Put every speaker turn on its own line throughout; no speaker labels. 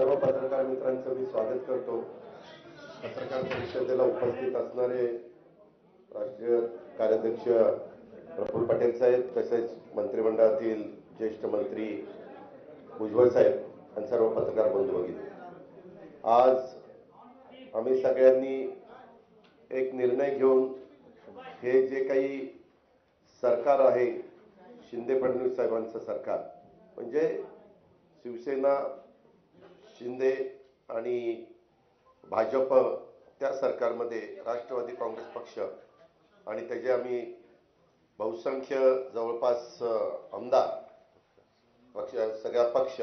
सर्व पत्रकार मित्रांचं मी स्वागत करतो। पत्रकार परिषदेला उपस्थित असणारे राष्ट्रीय कार्याध्यक्ष प्रफुल्ल पटेल साहेब, तसेच मंत्रिमंडळातील ज्येष्ठ मंत्री भुजबळ साहेब आणि सर्व पत्रकार बंधू भगिनी, आज आम्ही सगळ्यांनी एक निर्णय घेऊन हे जे काही सरकार आहे शिंदे फडणवीस साहेबांचं सरकार, म्हणजे शिवसेना शिंदे आणि भाजप त्या सरकारमध्ये राष्ट्रवादी काँग्रेस पक्ष आणि त्याचे आम्ही बहुसंख्य जवळपास आमदार पक्ष, सगळा पक्ष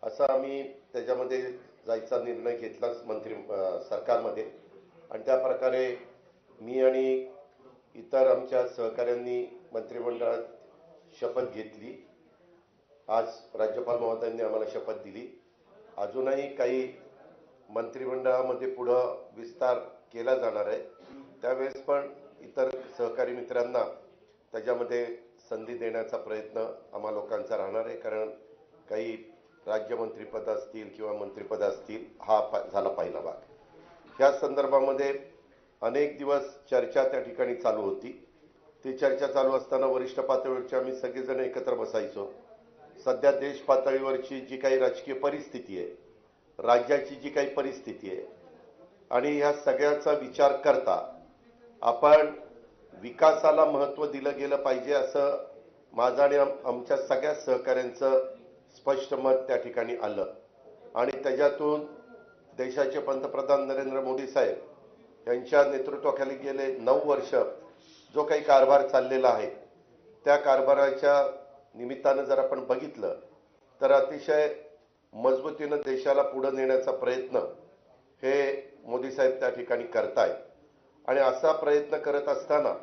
असा आम्ही त्याच्यामध्ये जायचा निर्णय घेतला मंत्री सरकारमध्ये। आणि त्या प्रकारे मी आणि इतर आमच्या सहकाऱ्यांनी मंत्रिमंडळात शपथ घेतली। आज राज्यपाल महोदयांनी आम्हाला शपथ दिली। अजूनही काही मंत्रिमंडळामध्ये पुढे विस्तार केला जाणार आहे, त्यावेळेस पण इतर सहकारी मित्रांना त्याच्यामध्ये संधी देण्याचा प्रयत्न आम्हा लोकांचा राहणार आहे, कारण काही राज्यमंत्रीपद असतील किंवा मंत्रिपद असतील, हा झाला पहिला भाग। या संदर्भामध्ये अनेक दिवस चर्चा त्या ठिकाणी चालू होती। ती चर्चा चालू असताना वरिष्ठ पातळीवरची आम्ही सगळेजण एकत्र बसायचो। सध्या देश पातळीवरची जी काही राजकीय परिस्थिती आहे, राज्याची जी काही परिस्थिती आहे, आणि ह्या सगळ्याचा विचार करता आपण विकासाला महत्त्व दिलं गेलं पाहिजे, असं माझं आणि आमच्या सगळ्या सहकाऱ्यांचं स्पष्ट मत त्या ठिकाणी आलं। आणि त्याच्यातून देशाचे पंतप्रधान नरेंद्र मोदी साहेब यांच्या नेतृत्वाखाली गेले 9 वर्ष जो काही कारभार चाललेला आहे, त्या कारभाराच्या निमित्तानं जर आपण बघितलं तर अतिशय मजबूतीनं देशाला पुढे नेण्याचा प्रयत्न हे मोदी साहेब त्या ठिकाणी करतायत। आणि असा प्रयत्न करत असताना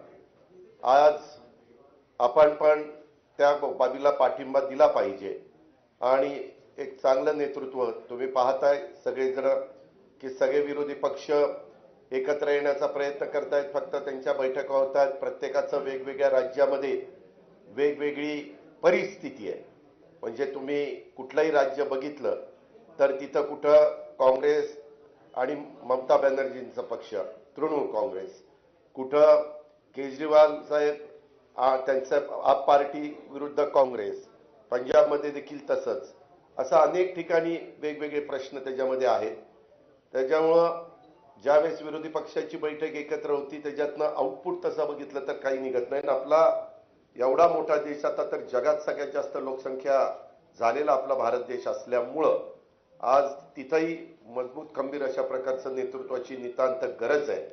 आज आपण पण त्या बाबीला पाठिंबा दिला पाहिजे। आणि एक चांगलं नेतृत्व तुम्ही पाहताय सगळेजण की सगळे विरोधी पक्ष एकत्र येण्याचा प्रयत्न करतायत, फक्त त्यांच्या बैठका होत आहेत। प्रत्येकाचं वेगवेगळ्या राज्यामध्ये वेगवेगळी परिस्थिती आहे। म्हणजे तुम्ही कुठलंही राज्य बघितलं तर तिथं कुठं काँग्रेस आणि ममता बॅनर्जींचा पक्ष तृणमूल काँग्रेस, कुठं केजरीवाल साहेब त्यांचं आप पार्टी विरुद्ध काँग्रेस, पंजाबमध्ये देखील तसंच, असं अनेक ठिकाणी वेगवेगळे प्रश्न त्याच्यामध्ये आहेत। त्याच्यामुळं ज्यावेळेस विरोधी पक्षाची बैठक एकत्र होती त्याच्यातनं आउटपुट तसं बघितलं तर काही निघत नाही। आपला एवढा मोठा देश, आता तर जगात सगळ्यात जास्त लोकसंख्या झालेला आपला भारत देश असल्यामुळं आज तिथंही मजबूत खंबीर अशा प्रकारचं नेतृत्वाची नितांत गरज आहे।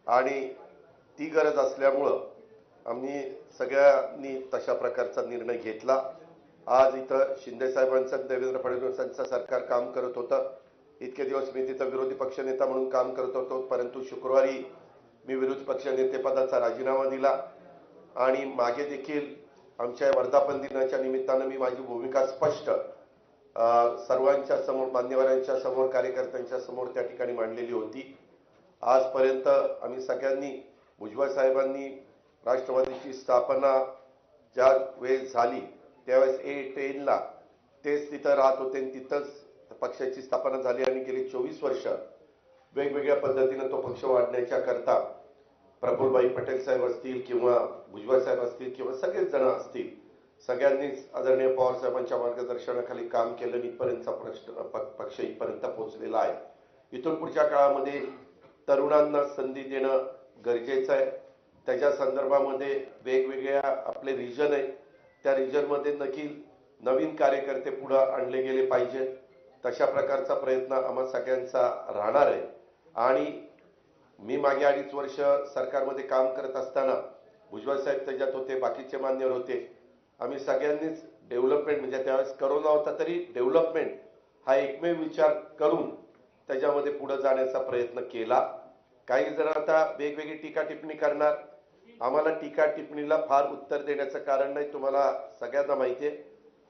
आणि ती गरज असल्यामुळं आम्ही सगळ्यांनी तशा प्रकारचा निर्णय घेतला। आज इथं शिंदे साहेबांचं देवेंद्र फडणवीसांचं सरकार काम करत होतं। इतके दिवस मी तिथं विरोधी पक्षनेता म्हणून काम करत होतो, परंतु शुक्रवारी मी विरोधी पक्षनेतेपदाचा राजीनामा दिला। आणि मागे देखील आमच्या वर्धापन दिनाच्या निमित्तानं मी माझी भूमिका स्पष्ट सर्वांच्या समोर, मान्यवरांच्या समोर, कार्यकर्त्यांच्या समोर त्या ठिकाणी मांडलेली होती। आजपर्यंत आम्ही सगळ्यांनी, भुजबळ साहेबांनी राष्ट्रवादीची स्थापना ज्या वेळेस झाली त्यावेळेस A10ला तेच तिथं राहत होते आणि तिथंच पक्षाची स्थापना झाली। आणि गेली 24 वर्ष वेगवेगळ्या पद्धतीनं तो पक्ष वाढण्याच्या करता प्रफुल्लभाई पटेल साहेब असतील किंवा भुजबळ साहेब असतील किंवा सगळेच जण असतील, सगळ्यांनीच आदरणीय पवार साहेबांच्या मार्गदर्शनाखाली काम केलं। इथपर्यंतचा पक्ष इथपर्यंत पोहोचलेला आहे। इथून पुढच्या काळामध्ये तरुणांना संधी देणं गरजेचं आहे। त्याच्या संदर्भामध्ये वेगवेगळ्या आपले रिजन आहे, त्या रिजनमध्ये देखील नवीन कार्यकर्ते पुढे आणले गेले पाहिजेत। तशा प्रकारचा प्रयत्न आम्हा सगळ्यांचा राहणार आहे। आणि मी मागे 2.5 वर्ष सरकारमध्ये काम करत असताना भुजबळ साहेब त्याच्यात होते, बाकीचे मान्यवर होते, आम्ही सगळ्यांनीच डेव्हलपमेंट, म्हणजे त्यावेळेस करोना होता तरी डेव्हलपमेंट हा एकमेव विचार करून त्याच्यामध्ये पुढे जाण्याचा प्रयत्न केला। काही जण आता वेगवेगळी टीका टिप्पणी करणार, आम्हाला टीका टिप्पणीला फार उत्तर देण्याचं कारण नाही। तुम्हाला सगळ्यांना माहिती आहे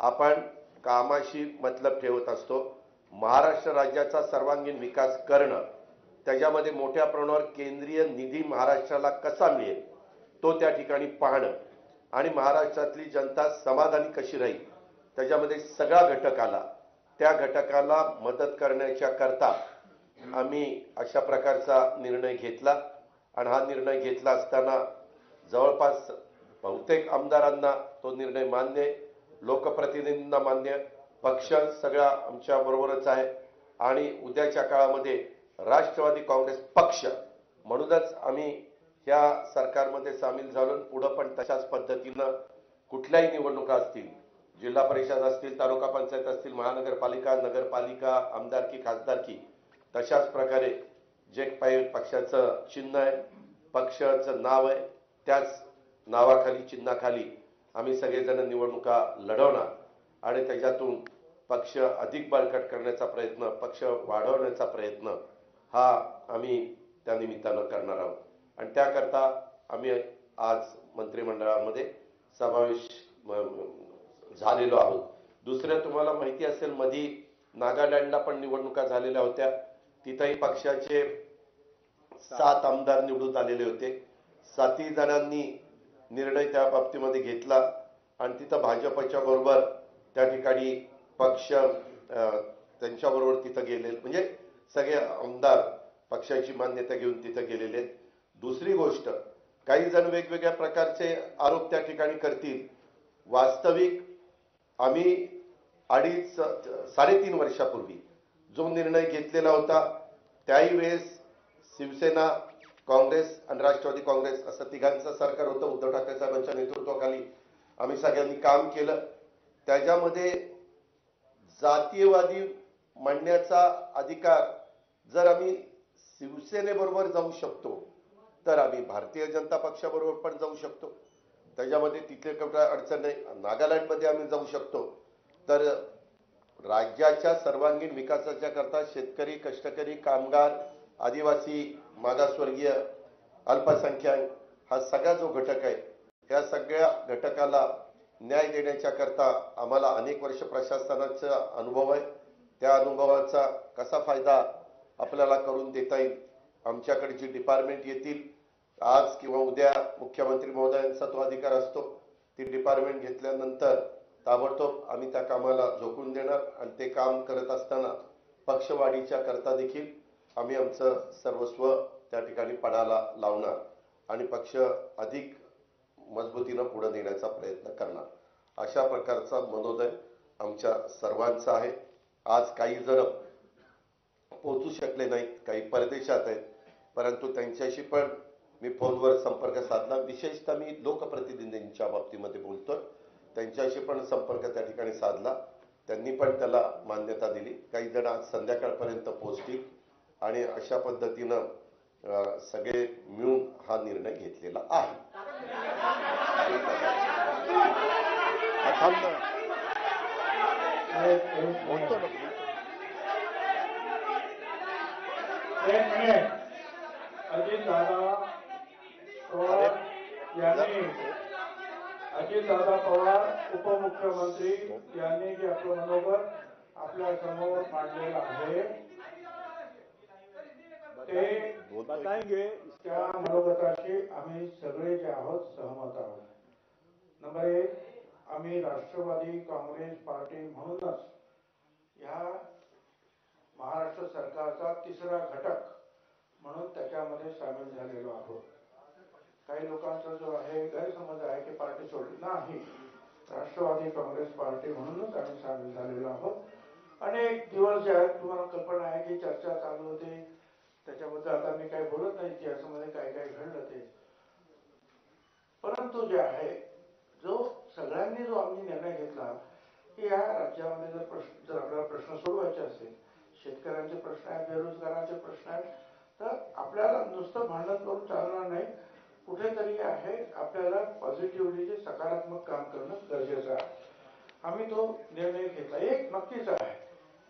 आपण कामाशी मतलब ठेवत असतो। महाराष्ट्र राज्याचा सर्वांगीण विकास करणं, त्याच्यामध्ये मोठ्या प्रमाणावर केंद्रीय निधी महाराष्ट्राला कसा मिळेल तो त्या ठिकाणी पाहणं, आणि महाराष्ट्रातली जनता समाधानी कशी राहील त्याच्यामध्ये सगळा घटक आला। त्या घटकाला मदत करण्याच्या करता आम्ही अशा प्रकारचा निर्णय घेतला आणि हा निर्णय घेतला असताना जवळपास बहुतेक आमदारांना तो निर्णय मान्य आहे, लोकप्रतिनिधींना मान्य, पक्ष सगळा आमच्या बरोबरच आहे आणि उद्याच्या काळामध्ये राष्ट्रवादी काँग्रेस पक्ष म्हणूनच आम्ही या सरकारमध्ये सामील झालो. पुढे पण तशाच पद्धतीनं कुठल्याही निवडणुका असतील, जिल्हा परिषद असतील, तालुका पंचायत असतील, महानगरपालिका, नगरपालिका, आमदारकी, खासदारकी, तशाच प्रकारे जे काही पक्षाचं चिन्ह आहे, पक्षाचं नाव आहे, त्याच नावाखाली चिन्हाखाली आम्ही सगळेजण निवडणुका लढवणार आणि त्याच्यातून पक्ष अधिक बळकट करण्याचा प्रयत्न, पक्ष वाढवण्याचा प्रयत्न हा आम्ही त्या निमित्तानं करणार आहोत आणि त्याकरता आम्ही आज मंत्रिमंडळामध्ये समावेश झालेलो आहोत. दुसरं तुम्हाला माहिती असेल, मधी नागालँडला पण निवडणुका झालेल्या होत्या. तिथेही पक्षाचे 7 आमदार निवडून आलेले होते. 7 जणांनी निर्णय त्या बाबतीमध्ये घेतला आणि तिथं भाजपच्या बरोबर त्या ठिकाणी पक्ष त्यांच्याबरोबर तिथं गेले, म्हणजे सगळे आमदार पक्षाची मान्यता घेऊन तिथं गेलेले आहेत. दुसरी गोष्ट, काही जण वेगवेगळ्या प्रकारचे आरोप त्या ठिकाणी करतील. वास्तविक आम्ही 3.5 वर्षापूर्वी जो निर्णय घेतलेला होता, त्याही वेळेस शिवसेना, काँग्रेस आणि राष्ट्रवादी काँग्रेस असं तिघांचं सरकार होतं. उद्धव ठाकरे साहेबांच्या नेतृत्वाखाली आम्ही सगळ्यांनी काम केलं. त्याच्यामध्ये जातीयवादी म्हणण्याचा अधिकार जर आम्ही शिवसेनेबरोबर जाऊ शकतो तर आम्ही भारतीय जनता पक्षाबरोबर पण जाऊ शकतो. त्याच्यामध्ये तिथे काही अडचण नाही. नागालँडमध्ये आम्ही जाऊ शकतो. तर राज्याच्या सर्वांगीण विकासाच्या करता शेतकरी, कष्टकरी, कामगार, आदिवासी, मागासवर्गीय, अल्पसंख्याक हा सगळा जो घटक आहे, या सगळ्या घटकाला न्याय देण्याच्या करता आम्हाला अनेक वर्ष प्रशासनाचा अनुभव आहे. त्या अनुभवाचा कसा फायदा आपल्याला करून देता येईल, आमच्याकडे जी डिपार्टमेंट येतील आज किंवा उद्या मुख्यमंत्री महोदयांचा तो अधिकार असतो, ती डिपार्टमेंट घेतल्यानंतर ताबडतोब आम्ही त्या कामाला झोकून देणार आणि ते काम करत असताना पक्षवाढीच्या करता देखील आम्ही आमचं सर्वस्व त्या ठिकाणी पणाला लावणार आणि पक्ष अधिक मजबूतीनं पुढे नेण्याचा प्रयत्न करणार. अशा प्रकारचा मनोदय आमच्या सर्वांचा आहे. आज काही जण पोहोचू शकले नाहीत, काही परदेशात आहेत, परंतु त्यांच्याशी पण मी फोनवर संपर्क साधला. विशेषतः मी लोकप्रतिनिधींच्या बाबतीमध्ये बोलतोय, त्यांच्याशी पण संपर्क त्या ठिकाणी साधला. त्यांनी पण त्याला मान्यता दिली. काही जण आज संध्याकाळपर्यंत पोहोचतील आणि अशा पद्धतीनं सगळे मिळून हा निर्णय घेतलेला आहे.
अजितदादा पवार उपमुख्यमंत्री यांनी जे आपलं मनोगत आपल्या समोर मांडलेलं आहे ते बताएंगे. त्या मनोगताशी आम्ही सगळे जे आहोत सहमत आहोत. नंबर 1, आम्ही राष्ट्रवादी काँग्रेस पार्टी म्हणूनच या महाराष्ट्र सरकारचा तिसरा घटक म्हणून त्याच्यामध्ये सामील झालेलो आहोत. काही लोकांचा जो आहे गैरसमज आहे की पार्टी सोडली नाही, राष्ट्रवादी काँग्रेस पार्टी म्हणूनच आम्ही सामील झालेलो आहोत. अनेक दिवस जे आहेत तुम्हाला कल्पना आहे की चर्चा चालू होती, त्याच्याबद्दल आता मी काही बोलत नाही इतिहासामध्ये काय काय घडलं ते. परंतु जे आहे जो सगळ्यांनी जो आम्ही निर्णय घेतला की या राज्यामध्ये जर आपल्याला प्रश्न सोडवायचे असेल, शेतकऱ्यांचे प्रश्न आहेत, बेरोजगारांचे प्रश्न आहेत, तर आपल्याला नुसतं भांडण करून चालणार नाही. कुठेतरी आहे आपल्याला पॉझिटिव्हली जे सकारात्मक काम करणं गरजेचं आहे. आम्ही तो निर्णय घेतला. एक नक्कीच आहे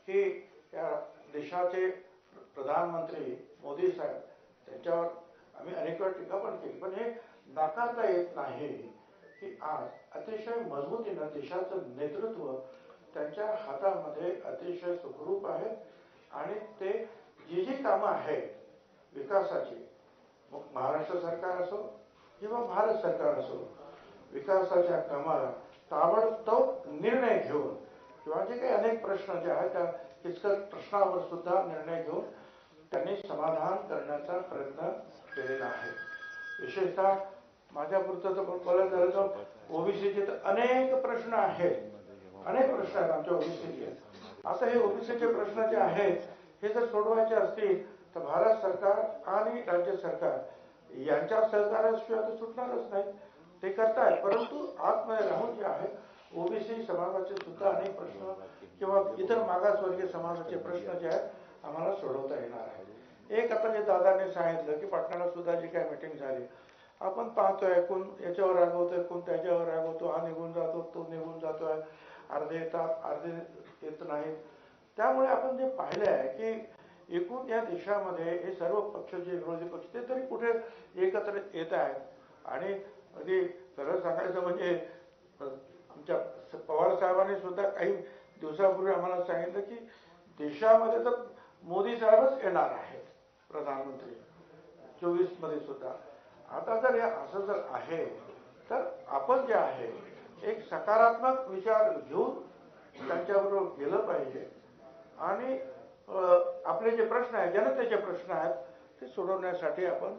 की या देशाचे प्रधानमंत्री मोदी साहेब त्यांच्यावर आम्ही अनेक वेळा टीका पण केली, पण हे नाकारता येत नाही की आज अतिशय मजबूतीनं देशाचं नेतृत्व त्यांच्या हातामध्ये अतिशय सुखरूप आहे आणि ते जी जी कामं आहेत विकासाची, महाराष्ट्र सरकार असो किंवा भारत सरकार असो, विकासाच्या कामाला ताबडतोब निर्णय घेऊन किंवा जे काही अनेक प्रश्न जे आहेत त्या किचकट प्रश्नावर सुद्धा निर्णय घेऊन त्यांनी समाधान करण्याचा प्रयत्न केलेला आहे. विशेषतः माझ्यापुरतं तर बोलायचं झालं तर ओबीसीचे तर अनेक प्रश्न आहेत, अनेक प्रश्न आहेत आमच्या ओबीसीचे. आता हे ओबीसीचे प्रश्न जे आहेत हे जर सोडवायचे असतील तर भारत सरकार आणि राज्य सरकार यांच्या सहकार्याशिवाय तर सुटणारच नाही. ते करतायत, परंतु आतमध्ये राहून जे आहे ओबीसी समाजाचे सुद्धा अनेक प्रश्न किंवा इतर मागासवर्गीय समाजाचे प्रश्न जे आहेत आम्हाला सोडवता येणार आहे. एक आता जे दादाने सांगितलं की पाटणाला सुद्धा जी काही मीटिंग झाली, आपण पाहतोय कोण याच्यावर रागवतोय, कोण त्याच्यावर रागवतो, हा निघून जातो, तो निघून जातोय, अर्धे येतात अर्धे येत नाहीत. त्यामुळे आपण जे पाहिलं आहे की एकूण या देशामध्ये हे सर्व पक्ष जे विरोधी पक्ष ते तरी कुठे एकत्र येत आहेत. आणि अगदी खरं सांगायचं म्हणजे आमच्या पवार साहेबांनी सुद्धा काही दिवसापूर्वी आम्हाला सांगितलं की देशामध्ये तर मोदी साहेबच येणार आहेत प्रधानमंत्री 24 मध्ये सुद्धा. आता जर हे असं जर आहे तर आपण जे आहे एक सकारात्मक विचार घेऊन त्यांच्याबरोबर गेलं पाहिजे आणि आपले जे प्रश्न आहेत, जनतेचे प्रश्न आहेत ते सोडवण्यासाठी आपण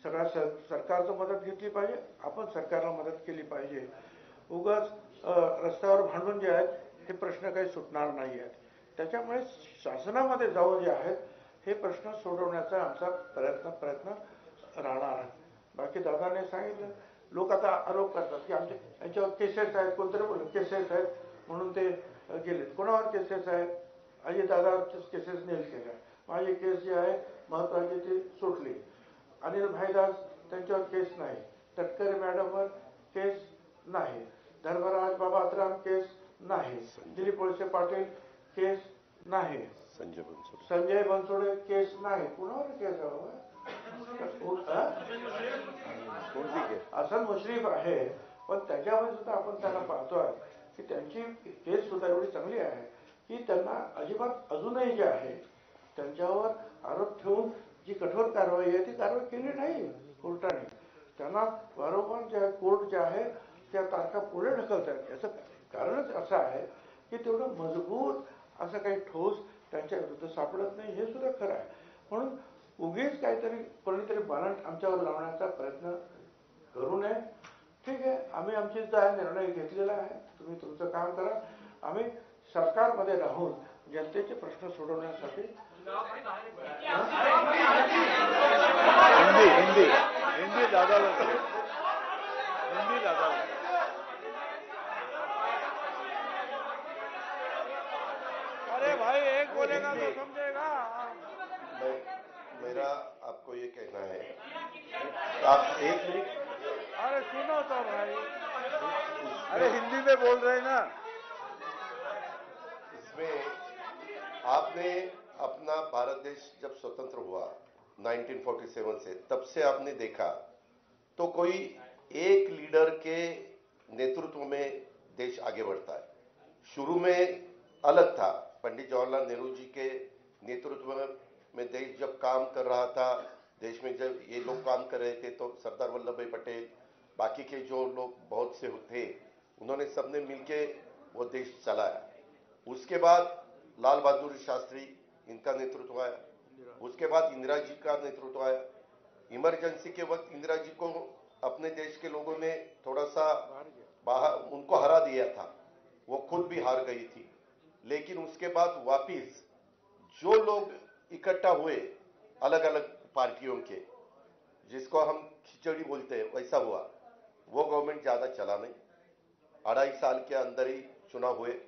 सगळ्या सरकारचं मदत घेतली पाहिजे, आपण सरकारला मदत केली पाहिजे. उगाच रस्त्यावर भांडून जे आहेत हे प्रश्न काही सुटणार नाही आहेत. त्याच्यामुळे शासनामध्ये जाऊन जे आहेत हे प्रश्न सोडवण्याचा आमचा प्रयत्न राहणार आहे. बाकी दादाने सांगितलं, लोक आता आरोप करतात की आमचे यांच्यावर केसेस आहेत, कोणतरी बोललं केसेस आहेत म्हणून ते गेलेत. कोणावर केसेस आहेत? अजित दादावरच केसेस नील केल्या. माझी केस जी आहे महत्वाची ती सुटली. अनिल भाईदास त्यांच्यावर केस नाही. तटकरे मॅडमवर केस नाही. धर्मराज बाबात्राम केस नाही. दिलीप वळसे पाटील केस नाही. संजय बनसोडे केस नाही. कुणावर केस आहे? हसन मुश्रीफ आहे, पण त्याच्यामध्ये सुद्धा आपण त्यांना पाहतोय की त्यांची केस सुद्धा एवढी चांगली आहे की त्यांना अजिबात अजूनही जे आहे त्यांच्यावर आरोप ठेवून जी कठोर कारवाई आहे ती कारवाई केली नाही कोर्टाने. त्यांना वारंवार जे कोर्ट जे आहे त्या तारखा पुढे ढकलत आहेत. याचं कारणच असं आहे की तेवढं मजबूत असं काही ठोस त्यांच्या विरुद्ध सापडत नाही, हे सुद्धा खरं आहे. म्हणून उगीच काहीतरी कोणीतरी बालंट आमच्यावर लावण्याचा प्रयत्न करू नये. ठीक आहे, आम्ही आमची निर्णय घेतलेला आहे, तुम्ही तुमचं काम करा. आम्ही सरकारमध्ये राहून जनतेचे प्रश्न सोडवण्यासाठी
हिंदी दादा अरे भाई एक बोलेगा तो समझेगा.
मेरा आपको ये कहना है, आप एक मिनट,
अरे सुनो तो भाई, अरे हिंदी में बोल रहे हैं ना.
इसमें आपने अपना भारत देश जब स्वतंत्र हुआ 1947 से, तब से आपने देखा तो कोई एक लीडर के नेतृत्व में देश आगे बढ़ता है. शुरू में अलग था, पंडित जवाहरलाल नेहरू जी के नेतृत्व में देश जब काम कर रहा था, देश में जब ये लोग काम कर रहे थे तो सरदार वल्लभ भाई पटेल, बाकी के जो लोग बहुत से थे, उन्होंने सबने मिलके वो देश चलाया. उसके बाद लाल बहादुर शास्त्री, इनका नेतृत्व आया. उसके बाद इंदिरा जी का नेतृत्व आया. इमरजेंसी के वक्त इंदिरा जी को अपने देश के लोगों ने थोड़ा सा बाहर उनको हरा दिया था, वो खुद भी हार गई थी. लेकिन उसके बाद वापिस जो लोग इकट्ठा हुए अलग अलग पार्टियों के, जिसको हम खिचड़ी बोलते हैं, वैसा हुआ. वो गवर्नमेंट ज्यादा चला नहीं, 2.5 साल के अंदर ही चुनाव हुए.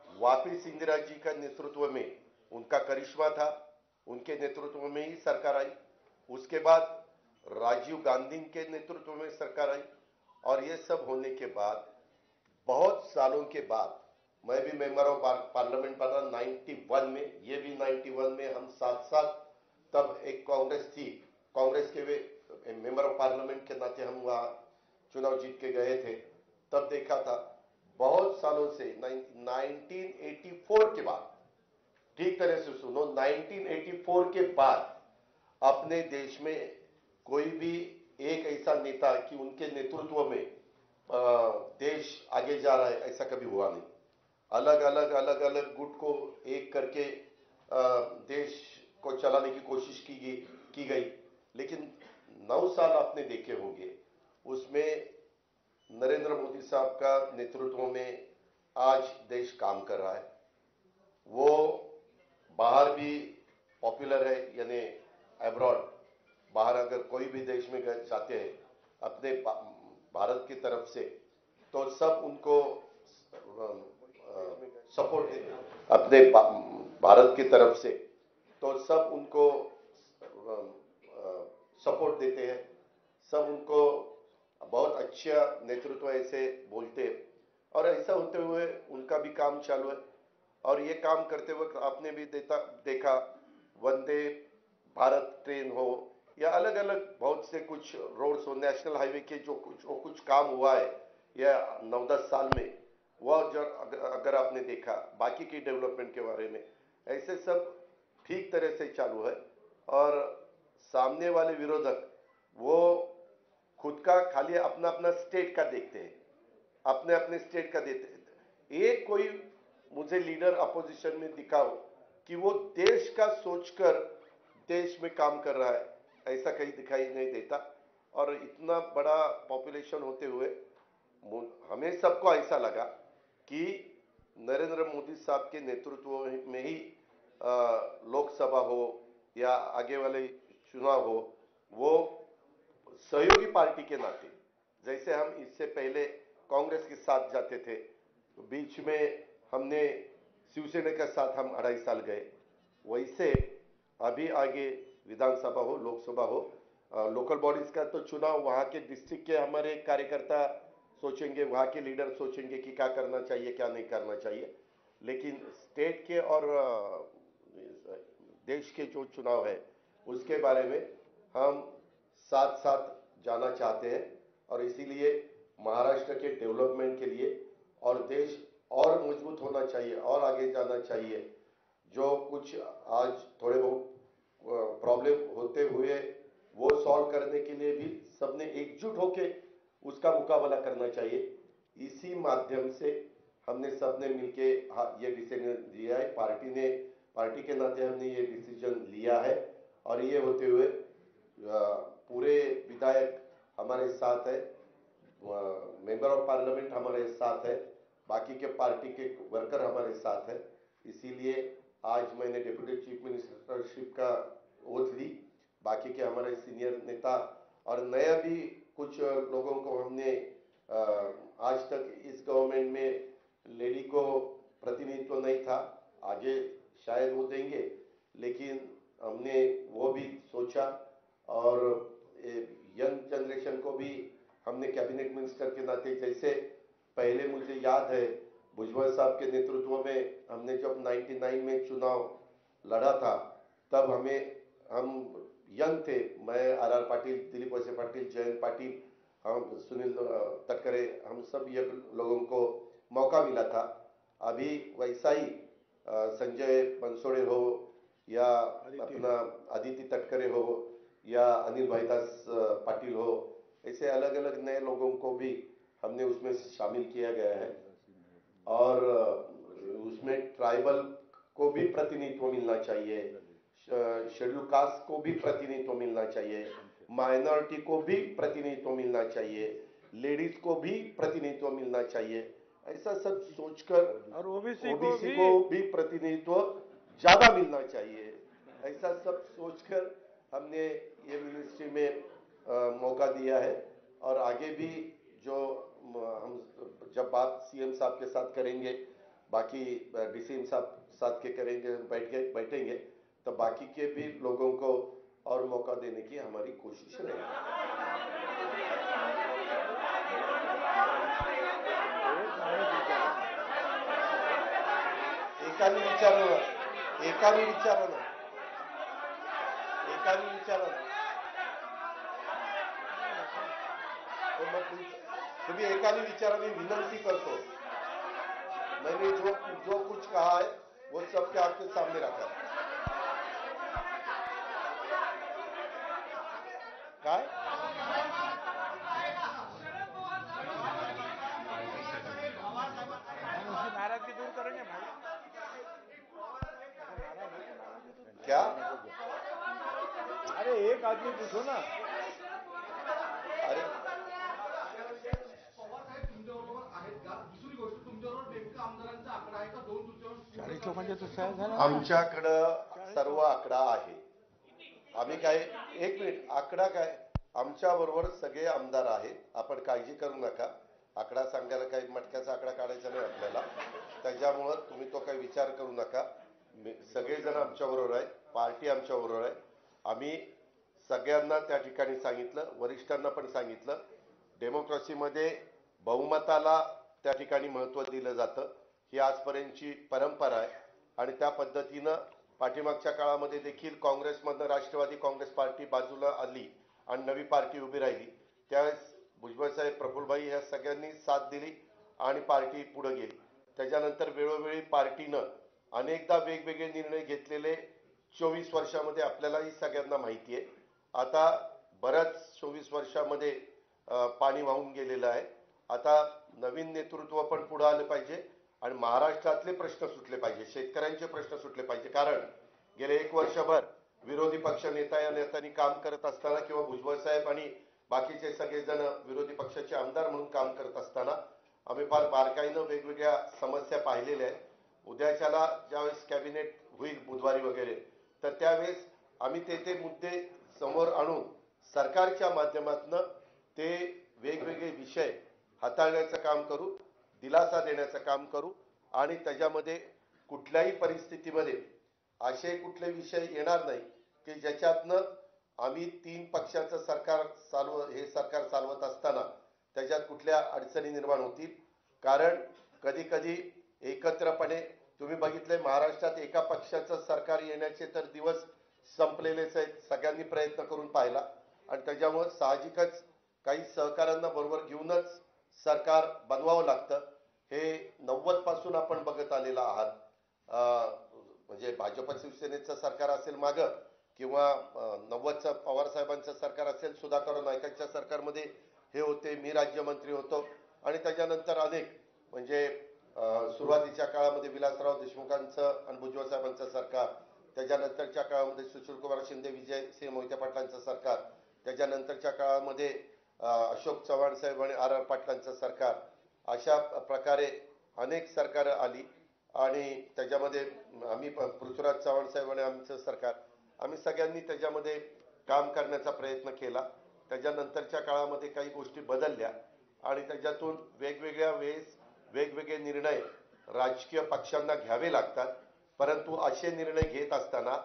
वापिस इंदिरा जी का नेतृत्व में उनका करिश्मा था, उनके नेतृत्व में ही सरकार आई. उसके बाद राजीव गांधी के नेतृत्व में सरकार आई. और ये सब होने के बाद बहुत सालों के बाद मैं भी मेंबर ऑफ पार्लियामेंट बना 91 में, ये भी 91 में, हम साथ साथ, तब एक कांग्रेस थी, कांग्रेस के वे मेंबर ऑफ पार्लियामेंट के नाते हम वहां चुनाव जीत के गए थे. तब देखा था बहुत सालों से 1984 के बाद, ठीक तरह से सुनो, 1984 के बाद अपने देश में कोई भी एक ऐसा नेता कि उनके नेतृत्व में देश आगे जा रहा है, ऐसा कभी हुआ नहीं. अलग अलग गुट को एक करके देश को चलाने की कोशिश की गई। लेकिन 9 साल आपने देखे होंगे, उसमें नरेंद्र मोदी साहब का नेतृत्व में आज देश काम कर रहा है। वो बाहर भी पॉपुलर है, यानी अब्रॉड, बाहर अगर कोई भी देश में जाते हैं अपने भारत की तरफ से, तो सब उनको सपोर्ट देते हैं। अपने भारत की तरफ से तो सब उनको सपोर्ट देते हैं, सब उनको बहुत अच्छा नेतृत्व ऐसे बोलते हैं। और ऐसा होते हुए उनका भी काम चालू है। और ये काम करते वक्त आपने भी देखा वंदे भारत ट्रेन हो या अलग अलग बहुत से कुछ रोड्स हो, नेशनल हाईवे के जो कुछ काम हुआ है या 9-10 साल में, वह जो अगर आपने देखा बाकी की डेवलपमेंट के बारे में, ऐसे सब ठीक तरह से चालू है। और सामने वाले विरोधक वो खुद का खाली अपना अपना स्टेट का देखते हैं, अपने अपने स्टेट का देते हैं। एक कोई मुझे लीडर अपोजिशन में दिखाओ कि वो देश का सोचकर देश में काम कर रहा है, ऐसा कहीं दिखाई नहीं देता। और इतना बड़ा पॉपुलेशन होते हुए हमें सबको ऐसा लगा कि नरेंद्र मोदी साहब के नेतृत्व में ही लोकसभा हो या आगे वाले चुनाव हो, वो सहयोगी पार्टी के नाते, जैसे हम इससे पहले कांग्रेस के साथ जाते थे, बीच में हमने शिवसेना के साथ हम 2.5 साल गए, वैसे अभी आगे विधानसभा हो, लोकसभा हो, लोकल बॉडीज का तो चुनाव वहां के डिस्ट्रिक्ट के हमारे कार्यकर्ता सोचेंगे, वहां के लीडर सोचेंगे कि क्या करना चाहिए क्या नहीं करना चाहिए। लेकिन स्टेट के और देश के जो चुनाव है उसके बारे में हम साथ साथ जाना चाहते हैं। और इसीलिए महाराष्ट्र के डेवलपमेंट के लिए और देश और मजबूत होना चाहिए और आगे जाना चाहिए। जो कुछ आज थोड़े बहुत प्रॉब्लम होते हुए वो सॉल्व करने के लिए भी सबने एकजुट होकर उसका मुकाबला करना चाहिए। इसी माध्यम से हमने सबने मिलके ये डिसीजन लिया है, पार्टी के नाते हमने ये डिसीजन लिया है। और ये होते हुए पूरे विधायक हमारे साथ है, मेंबर ऑफ पार्लियामेंट हमारे साथ है, बाकी के पार्टी के वर्कर हमारे साथ है। इसीलिए आज मैंने डिप्टी चीफ मिनिस्टरशिप का ओथ ली। बाकी के हमारे सीनियर नेता और नया भी कुछ लोगों को हमने आज तक इस गवर्नमेंट में लेडी को प्रतिनिधित्व नहीं था, आगे शायद वो देंगे, लेकिन हमने वो भी सोचा। और यंग जनरेशन को भी हमने कैबिनेट मिनिस्टर के नाते, जैसे पहले मुझे याद है भुजबल साहब के नेतृत्व में हमने जब 99 में चुनाव लड़ा था, तब हम यंग थे, मैं आर पाटिल, दिलीप वैसे पाटिल, जयंत पाटिल, हम सुनील तटकरे, हम सब ये लोगों को मौका मिला था। अभी वैसा ही संजय बंसोड़े हो या अपना आदित्य तटकरे हो या अनिल भाईदास पाटिल हो, ऐसे अलग अलग नए लोगों को भी हमने उसमें शामिल किया गया है। और उसमें ट्राइबल को भी प्रतिनिधित्व मिलना चाहिए, शेड्यूल कास्ट को भी प्रतिनिधित्व मिलना चाहिए, माइनॉरिटी को भी प्रतिनिधित्व मिलना चाहिए, लेडीज को भी प्रतिनिधित्व मिलना चाहिए। ऐसा सब सोचकर
और ओबीसी
को भी प्रतिनिधित्व ज्यादा मिलना चाहिए, ऐसा सब सोचकर हमने ये मिनिस्ट्री में मौका दिया है। और आगे भी जो हम जब बात सीएम साहब के साथ करेंगे, बाकी डीसीएम साहब साथ के करेंगे, बैठेंगे, तो बाकी के भी लोगों को और मौका देने की हमारी कोशिश रहेगी। एकाने विचारा तुम्ही एकाने विचारा, मी विनंती करतो, मैंने जो कुछ कहा है वो सबके आपके सामने रखा है। काय
नाराजगी दूर कर
क्या?
अरे एक आदमी पूछो ना.
अरे आमच्याकडं सर्व आकडा आहे. आम्ही काय, एक मिनिट, आकडा काय, आमच्या बरोबर सगळे आमदार आहेत. आपण काळजी करू नका. आकडा सांगायला काही मटक्याचा आकडा काढायचा नाही आपल्याला, त्याच्यामुळं तुम्ही तो काही विचार करू नका. सगळेजण आमच्या बरोबर आहे, पार्टी आमच्या बरोबर आहे. आम्ही सगळ्यांना त्या ठिकाणी सांगितलं, वरिष्ठांना पण सांगितलं, डेमोक्रेसीमध्ये बहुमताला त्या ठिकाणी महत्त्व दिलं जातं. ही आजपर्यंतची परंपरा आहे आणि त्या पद्धतीनं पाठीमागच्या काळामध्ये देखील काँग्रेसमधनं राष्ट्रवादी काँग्रेस पार्टी बाजूला आली आणि नवी पार्टी उभी राहिली. त्यावेळेस भुजबळसाहेब, प्रफुल्लभाई या सगळ्यांनी साथ दिली आणि पार्टी पुढे गेली. त्याच्यानंतर वेळोवेळी पार्टीनं अनेकदा वेगवेगळे निर्णय घेतलेले 24 वर्षामध्ये आपल्यालाही सगळ्यांना माहिती आहे. आता बऱ्याच 24 वर्षामध्ये पाणी वाहून गेलेलं आहे. आता नवीन नेतृत्व पण पुढे आलं पाहिजे आणि महाराष्ट्रातले प्रश्न सुटले पाहिजे, शेतकऱ्यांचे प्रश्न सुटले पाहिजे. कारण गेले 1 वर्षभर विरोधी पक्ष नेता या नेत्यांनी काम करत असताना किंवा भुजबळ साहेब आणि बाकीचे सगळेजण विरोधी पक्षाचे आमदार म्हणून काम करत असताना आम्ही फार बारकाईनं वेगवेगळ्या समस्या पाहिलेल्या आहेत. उद्याच्याला ज्यावेळेस कॅबिनेट होईल बुधवारी वगैरे, तर त्यावेळेस आम्ही ते मुद्दे समोर आणून सरकारच्या माध्यमातून ते वेगवेगळे विषय हाताळण्याचं काम करू, दिलासा देण्याचं काम करू आणि त्याच्यामध्ये कुठल्याही परिस्थितीमध्ये असे कुठले विषय येणार नाही की ज्याच्यातनं आम्ही 3 पक्षाचं सरकार सरकार चालवत असताना त्याच्यात कुठल्या अडचणी निर्माण होतील. कारण कधी कधी एकत्रपणे तुम्ही बघितले, महाराष्ट्रात एका पक्षाचं सरकार येण्याचे तर दिवस संपलेलेच आहेत, सगळ्यांनी प्रयत्न करून पाहिला आणि त्याच्यामुळे साहजिकच काही सहकाऱ्यांना बरोबर घेऊनच सरकार बनवावं लागतं. हे 90 पासून आपण बघत आलेलं आहात. म्हणजे भाजप शिवसेनेचं सरकार असेल मागं किंवा 90चं पवार साहेबांचं सरकार असेल, सुधाकर नायकांच्या सरकारमध्ये हे होते, मी राज्यमंत्री होतो आणि त्याच्यानंतर अनेक म्हणजे सुरुवातीच्या काळामध्ये विलासराव देशमुखांचं आणि भुजबळ साहेबांचं सरकार, त्याच्यानंतरच्या काळामध्ये सुशीलकुमार शिंदे, विजयसिंह मोहिते पाटलांचं सरकार, त्याच्यानंतरच्या काळामध्ये अशोक चव्हाण साहेब आणि आर पाटलांचं सरकार, अशा प्रकारे अनेक सरकार आली आणि त्याच्यामध्ये आम्ही पृथ्वीराज चव्हाण साहेब आणि आमचं सरकार, आम्ही सगळ्यांनी त्याच्यामध्ये काम करण्याचा प्रयत्न केला. त्याच्यानंतरच्या काळामध्ये काही गोष्टी बदलल्या आणि त्याच्यातून वेगवेगळ्या वेळेस वेगवेगळे निर्णय राजकीय पक्षांना घ्यावे लागतात. परंतु असे निर्णय घेत असताना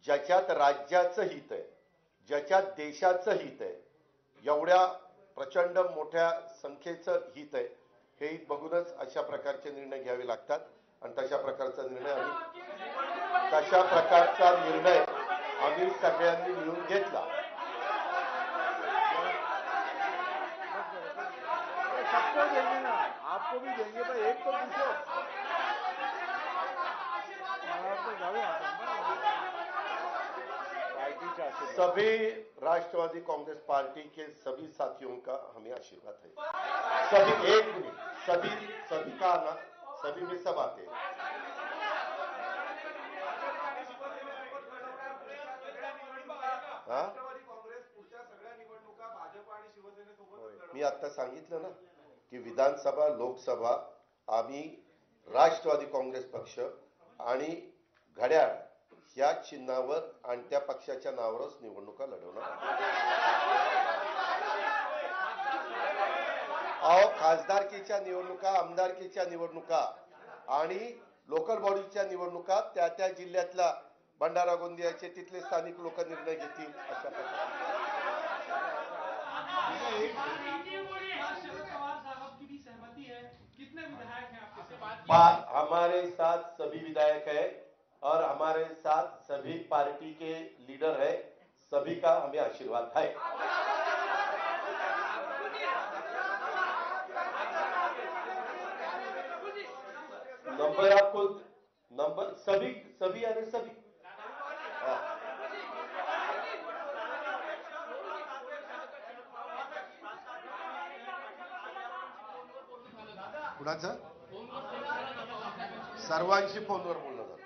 ज्याच्यात राज्याचं हित आहे, ज्याच्यात देशाचं हित आहे, एवढ्या प्रचंड मोठ्या संख्येचं हित आहे, हे हित बघूनच अशा प्रकारचे निर्णय घ्यावे लागतात आणि तशा प्रकारचा निर्णय आम्ही सगळ्यांनी मिळून घेतला.
सबको देंगे ना, आपको भी देंगे, तो एक तो पूछो.
सभी राष्ट्रवादी कांग्रेस पार्टी के सभी साथियों का हमें आशीर्वाद है. सभी, एक मिनट, सभी का ना, सभी में सब आते हैं. मी आता सांगितलं ना की विधानसभा, लोकसभा आम्ही राष्ट्रवादी काँग्रेस पक्ष आणि घड्याळ या चिन्हावर आणि त्या पक्षाच्या नावावरच निवडणुका लढवणार. अहो, खासदारकीच्या निवडणुका, आमदारकीच्या निवडणुका आणि लोकल बॉडीच्या निवडणुका त्या जिल्ह्यातला भंडारा गोंदियाचे तिथले स्थानिक लोक निर्णय घेतील अशा प्रकारे. हमारे साथ सभी विधायक है और हमारे साथ सभी पार्टी के लीडर है, सभी का हमें आशीर्वाद है. नंबर आपको, नंबर सभी यानी सभी. कुणाचं? सर्वांशी फोनवर बोलणं झालं.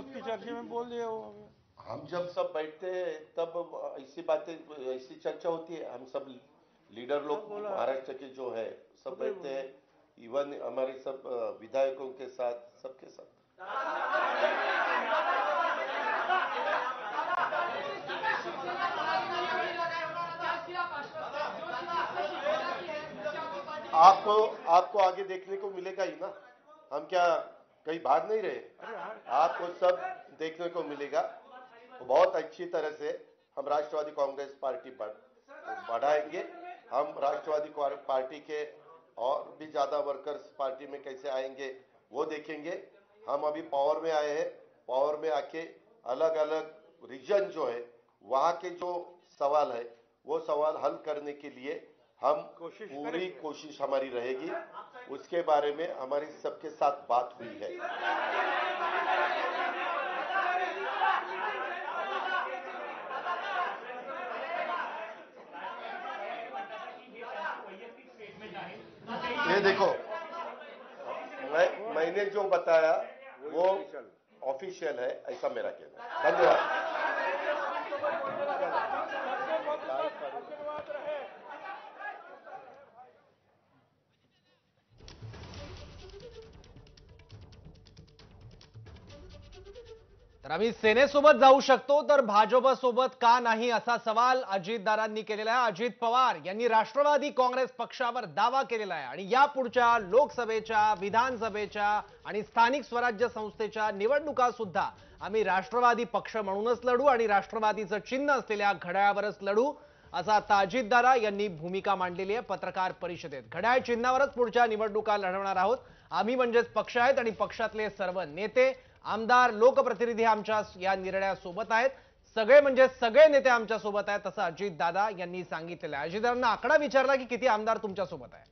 वक्त की चर्चा में बोल दिया वो।
हम जब सब बैठते हैं तब ऐसी बातें, ऐसी चर्चा होती है। हम सब लीडर लोग महाराष्ट्र के जो है सब बैठते हैं, इवन हमारे सब विधायकों के साथ, सबके साथ। आपको आगे देखने को मिलेगा ही ना। हम क्या कहीं भाग नहीं रहे, आपको सब देखने को मिलेगा। बहुत अच्छी तरह से हम राष्ट्रवादी कांग्रेस पार्टी बढ़ाएंगे। हम राष्ट्रवादी पार्टी के और भी ज्यादा वर्कर्स पार्टी में कैसे आएंगे वो देखेंगे। हम अभी पावर में आए हैं, पावर में आके अलग अलग रीजन जो है वहां के जो सवाल है वो सवाल हल करने के लिए हम पूरी कोशिश हमारी रहेगी। उसके बारे में हमारी सबके साथ बात हुई है। ये देखो, मैंने जो बताया वो ऑफिशियल है, ऐसा मेरा कहना है। धन्यवाद।
तर आम्ही सेनेसोबत जाऊ शकतो तर भाजपसोबत का नाही असा सवाल अजितदारांनी केलेला आहे। अजित पवार यांनी राष्ट्रवादी काँग्रेस पक्षावर दावा केलेला आहे आणि यापुढच्या लोकसभेच्या, विधानसभेच्या आणि स्थानिक स्वराज्य संस्थेच्या निवडणुका सुद्धा आम्ही राष्ट्रवादी पक्ष म्हणूनच लढू आणि राष्ट्रवादीचं चिन्ह असलेल्या घड्याळावरच लढू असा आता अजितदारा यांनी भूमिका मांडलेली आहे पत्रकार परिषदेत। घड्याळ चिन्हावरच पुढच्या निवडणुका लढवणार आहोत आम्ही, म्हणजेच पक्ष आहेत आणि पक्षातले सर्व नेते, आमदार, लोकप्रतिनिधी आमच्या या निर्णयासोबत आहेत। सगळे म्हणजे सगळे नेते आमच्या सोबत आहेत असं अजितदादा यांनी सांगितलेलं आहे। अजितदादांना आकडा विचारला की किती आमदार तुमच्या सोबत आहे।